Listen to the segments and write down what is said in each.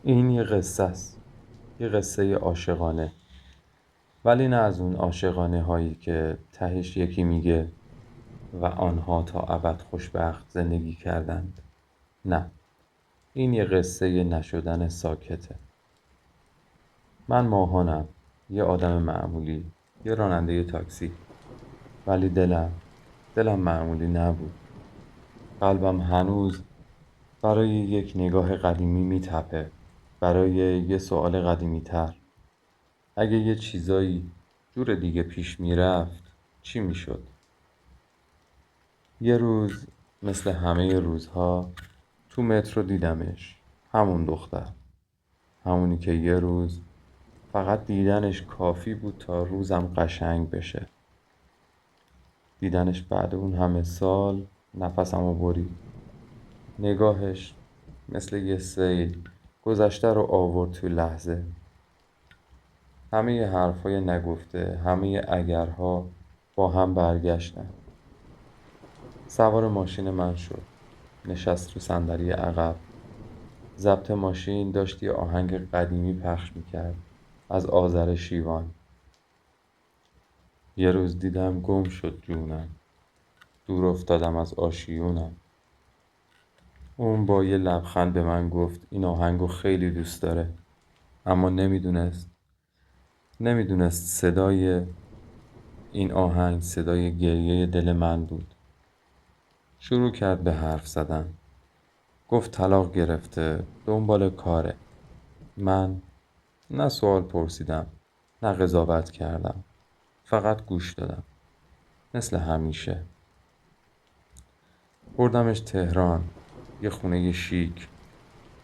این یه قصه است، یه قصه عاشقانه، ولی نه از اون عاشقانه هایی که تهش یکی میگه و آنها تا ابد خوشبخت زندگی کردند. نه، این یه قصه نشدن ساکته. من ماهانم، یه آدم معمولی، یه راننده تاکسی، ولی دلم معمولی نبود. قلبم هنوز برای یک نگاه قدیمی میتپه، برای یه سوال قدیمی تر. اگه یه چیزایی جور دیگه پیش میرفت چی میشد؟ یه روز مثل همه روزها تو مترو دیدمش، همون دختر، همونی که یه روز فقط دیدنش کافی بود تا روزم قشنگ بشه. دیدنش بعد اون همه سال نفسمو برید. نگاهش مثل یه سیل گذشته رو آورد تو لحظه. همه ی حرفای نگفته، همه ی اگرها با هم برگشتن. سوار ماشین من شد، نشست رو صندلی عقب. ضبط ماشین داشت یه آهنگ قدیمی پخش میکرد از آذر شیوان. یه روز دیدم گم شد جونم، دور افتادم از آشیونم. اون با یه لبخند به من گفت این آهنگو خیلی دوست داره، اما نمیدونست صدای این آهنگ صدای گریه دل من بود. شروع کرد به حرف زدن. گفت طلاق گرفته، دنبال کاره. من نه سوال پرسیدم، نه قضاوت کردم، فقط گوش دادم، مثل همیشه. بردمش تهران، یه خونه شیک.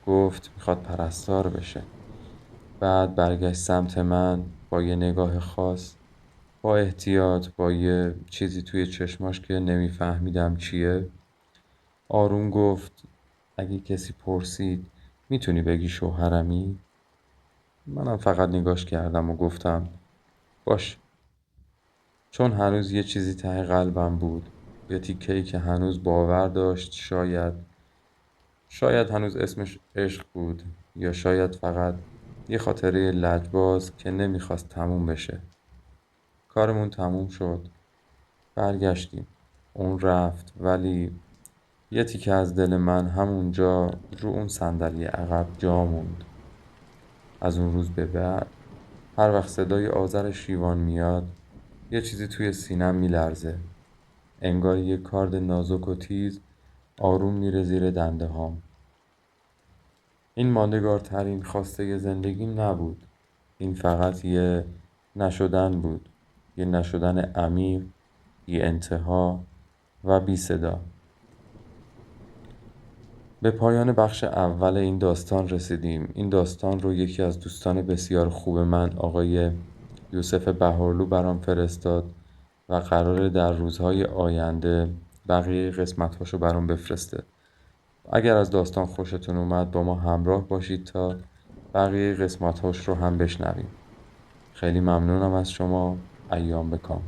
گفت میخواد پرستار بشه. بعد برگشت سمت من با یه نگاه خاص، با احتیاط، با یه چیزی توی چشماش که نمیفهمیدم چیه. آروم گفت اگه کسی پرسید میتونی بگی شوهرمی؟ منم فقط نگاش کردم و گفتم باش. چون هنوز یه چیزی ته قلبم بود، یه تیکه‌ای که هنوز باور داشت شاید هنوز اسمش عشق بود، یا شاید فقط یه خاطره لجباز که نمیخواست تموم بشه. کارمون تموم شد، برگشتیم. اون رفت، ولی یه تیکه از دل من همونجا رو اون صندلی عقب جا موند. از اون روز به بعد هر وقت صدای آذر شیوان میاد یه چیزی توی سینم میلرزه. انگار یه کارد نازک و تیز آروم میره زیر دنده هام. این ماندگارترین خواسته زندگیم نبود. این فقط یه نشدن بود. یه نشدن عمیق، یه انتها و بی صدا. به پایان بخش اول این داستان رسیدیم. این داستان رو یکی از دوستان بسیار خوب من، آقای یوسف بهارلو، برام فرستاد و قراره در روزهای آینده بقیه قسمت‌هاشو برام بفرسته. اگر از داستان خوشتون اومد با ما همراه باشید تا بقیه قسمت‌هاش رو هم بشنویم. خیلی ممنونم از شما. ایام بکام.